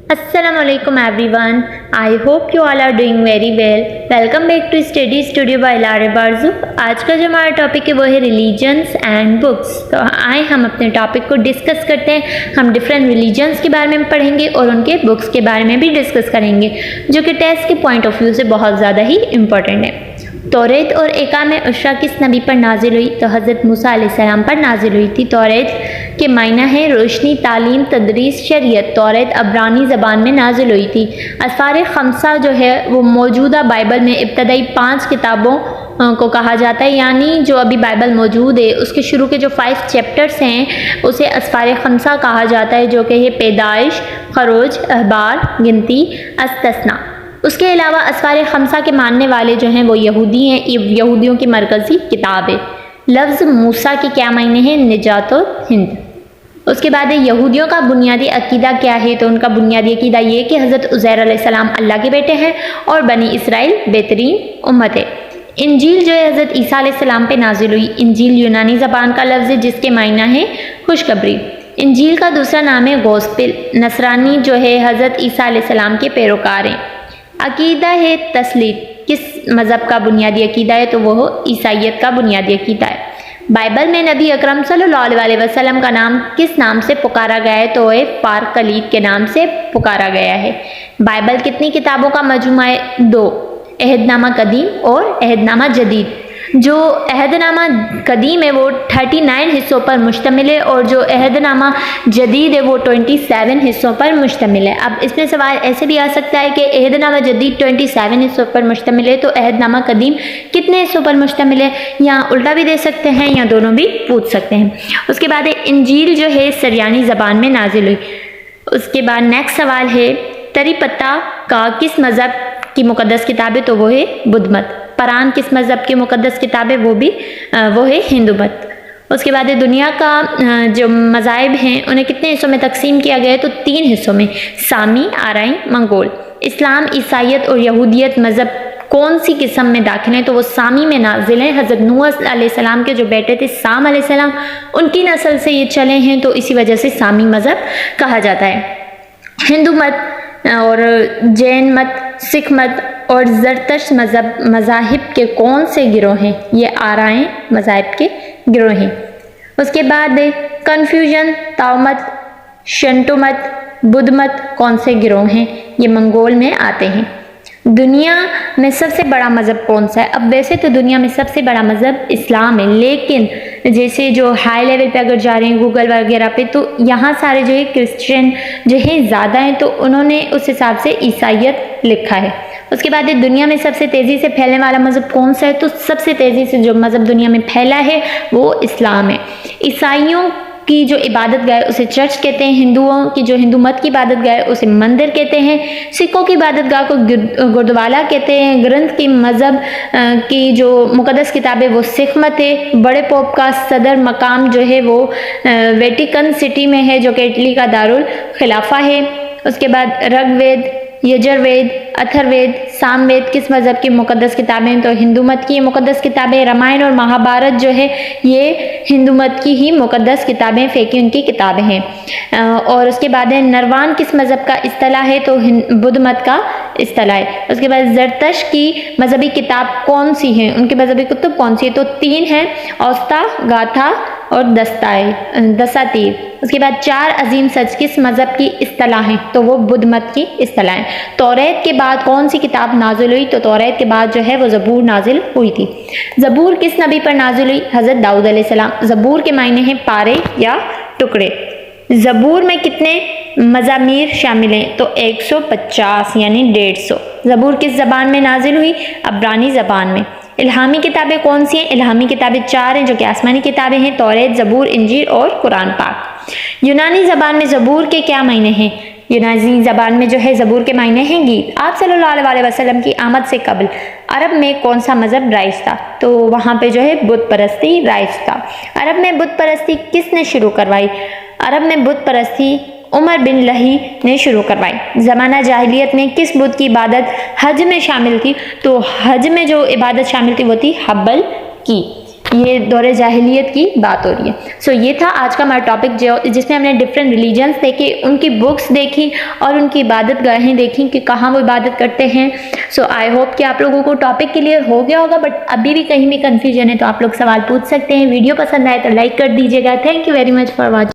Assalamu alaikum everyone. I hope you all are doing very well. Welcome back to Study Studio by लारे बारजू। आज का जो हमारा topic है वो है रिलीजन्स एंड बुक्स। तो आए हम अपने टॉपिक को डिस्कस करते हैं। हम डिफरेंट रिलीजन्स के बारे में पढ़ेंगे और उनके बुक्स के बारे में भी डिस्कस करेंगे, जो कि टेस्ट के पॉइंट ऑफ व्यू से बहुत ज़्यादा ही इम्पोर्टेंट है। तौरेत और एकाम उशरा किस नबी पर नाजिल हुई? तो हज़रत मूसा अलैहिस्सलाम पर नाजिल हुई थी। तौरेत के मायना है रोशनी, तालीम, तदरीस, शरीयत। तौरेत अब्रानी ज़बान में नाजिल हुई थी। असफार खमसा जो है वो मौजूदा बाइबल में इब्तदाई 5 किताबों को कहा जाता है, यानी जो अभी बाइबल मौजूद है उसके शुरू के जो 5 चैप्टर्स हैं उसे असफार खमसा कहा जाता है, जो कि है पैदाइश, खरोज, अहबार, गिनती, अस्तस्ना। उसके अलावा असफार खमसा के मानने वाले जो हैं वो यहूदी हैं। ये यहूदियों की मरकज़ी किताब है। लफ्ज़ मूसा के क्या मायने हैं? निजात और हिंद। उसके बाद यहूदियों का बुनियादी अकीदा क्या है? तो उनका बुनियादी अकीदा ये कि हज़रत उज़ैर अलैहिस्सलाम अल्लाह के बेटे हैं और बनी इसराइल बेहतरीन उम्मत है। इंजील जो है हज़रत ईसा अलैहिस्सलाम पे नाजिल हुई। इंजील यूनानी ज़बान का लफ्ज़ है जिसके मायना है खुशखबरी। इंजील का दूसरा नाम है गोस्पेल। नसरानी जो है हज़रत ईसा अलैहिस्सलाम के पैरोकार हैं। अकीदा है तस्लीत। किस मज़हब का बुनियादी अकीदा है? तो वो ईसाइयत का बुनियादी अकीदा है। बाइबल में नबी अकरम सल्लल्लाहु अलैहि वसल्लम का नाम किस नाम से पुकारा गया है? तो वह फार कलीद के नाम से पुकारा गया है। बाइबल कितनी किताबों का मजमूआ है? 2, अहदनामा कदीम और अहदनामा जदीद। जो अहदनामा कदीम है वो 39 हिस्सों पर मुश्तमिल है और जो अहदनामा जदीद है वो 27 हिस्सों पर मुश्तमिल है। अब इसमें सवाल ऐसे भी आ सकता है कि अहदनामा जदीद 27 हिस्सों पर मुश्तमिल है तो अहदनामा कदीम कितने हिस्सों पर मुश्तमिल है? या उल्टा भी दे सकते हैं या दोनों भी पूछ सकते हैं। उसके बाद इंजील जो है सरयानी ज़बान में नाजिल हुई। उसके बाद नेक्स्ट सवाल है तरीपत्ता का किस मज़हब की मुक़द्दस किताब है? तो वो है बुद्ध मत। कुरान किस मज़हब की मुक़द्दस किताब है? वो है हिंदू मत। उसके बाद दुनिया का जो मज़ाहिब हैं उन्हें कितने हिस्सों में तकसीम किया गया है? तो 3 हिस्सों में, सामी, आराई, मंगोल। इस्लाम, ईसाइयत और यहूदियत मज़हब कौन सी किस्म में दाखिल हैं? तो वो सामी में नाजिल हैं। हज़रत नूह अलैहिस्सलाम के जो बेटे थे साम अलैहिस्सलाम, उनकी नस्ल से ये चले हैं तो इसी वजह से सामी मज़हब कहा जाता है। हिंदू मत और जैन मत, सिख मत और ज़रतश्त मज़ाहिब के कौन से गिरोह हैं? ये आराएं मज़ाहिब के गिरोह हैं। उसके बाद कन्फ्यूजन, ताओ मत, शंटो मत, बुद्ध मत कौन से गिरोह हैं? ये मंगोल में आते हैं। दुनिया में सबसे बड़ा मज़हब कौन सा है? अब वैसे तो दुनिया में सबसे बड़ा मज़हब इस्लाम है, लेकिन जैसे जो हाई लेवल पे अगर जा रहे हैं गूगल वगैरह पे तो यहाँ सारे जो है क्रिश्चियन जो है ज़्यादा हैं, तो उन्होंने उस हिसाब से ईसाइयत लिखा है। उसके बाद दुनिया में सबसे तेज़ी से फैलने वाला मज़हब कौन सा है? तो सबसे तेज़ी से जो मज़हब दुनिया में फैला है वो इस्लाम है। ईसाइयों की जो इबादत गाह उसे चर्च कहते हैं। हिंदुओं की जो हिंदू मत की इबादत गाह उसे मंदिर कहते हैं। सिखों की इबादत गाह को गुरुद्वारा कहते हैं। ग्रंथ की मज़हब की जो मुक़द्दस किताब है वो सिख मत है। बड़े पोप का सदर मकाम जो है वो वेटिकन सिटी में है, जो कि इटली का दारुल खिलाफा है। उसके बाद ऋग्वेद, यजुर्वेद, अथर्ववेद, सामवेद किस मज़हब की मुक़द्दस किताबें हैं? तो हिंदू मत की मुक़द्दस किताबें। रामायण और महाभारत जो है ये हिंदू मत की ही मुक़द्दस किताबें, फेंकी उनकी किताबें हैं। और उसके बाद है नरवान किस मज़हब का इस्तिलाह है? तो बुद्ध मत का इस्तिलाह है। उसके बाद ज़रतश की मज़हबी किताब कौन सी है? उनकी मज़हबी कुतुब कौन सी है? तो 3 हैं, औस्ता, गाथा और दसातीर। उसके बाद 4 अजीम सच किस मज़हब की इस्तिलाह हैं? तो वो बुद्ध मत की इस्तिलाह है। तौरेत के बाद कौन सी किताब नाजिल हुई? तो तौरेत के बाद जो है वो ज़बूर नाजिल हुई थी। ज़बूर किस नबी पर नाजिल हुई? हज़रत दाऊद अलैहिस्सलाम। ज़बूर के मायने हैं पारे या टुकड़े। ज़बूर में कितने मज़ामीर शामिल हैं? तो 150 यानी 150। ज़बूर किस ज़बान में नाजिल हुई? अब्रानी ज़बान में। इल्हामी किताबें कौन सी हैं? इल्हामी किताबें 4 हैं जो कि आसमानी किताबें हैं, तौरेत, ज़बूर, इंजील और कुरान पाक। यूनानी ज़बान में ज़बूर के क्या मायने हैं? यूनानी ज़बान में जो है ज़बूर के मायने हैं गीत। आप सल्लल्लाहु अलैहि वसल्लम की आमद से कबल अरब में कौन सा मज़हब राइज था? तो वहाँ पे जो है बुत परस्ती राइज था। अरब में बुत परस्ती किसने शुरू करवाई? अरब में बुत परस्ती उमर बिन लही ने शुरू करवाई। ज़माना जाहिलियत में किस बुत की इबादत हज में शामिल थी? तो हज में जो इबादत शामिल थी वो थी हब्बल की। یہ دور جاہلیت کی بات ہو رہی ہے. سو یہ تھا آج کا ہمارا ٹاپک جس میں ہم نے ڈفرینٹ ریلیجنس دیکھی، ان کی بکس دیکھی اور ان کی عبادت گاہیں دیکھی کہ کہاں وہ عبادت کرتے ہیں. سو آئی ہوپ کہ آپ لوگوں کو ٹاپک کلیئر ہو گیا ہوگا، بٹ ابھی بھی کہیں بھی کنفیوژن ہے تو آپ لوگ سوال پوچھ سکتے ہیں. ویڈیو پسند آئے تو لائک کر دیجیے گا. Thank you very much for watching.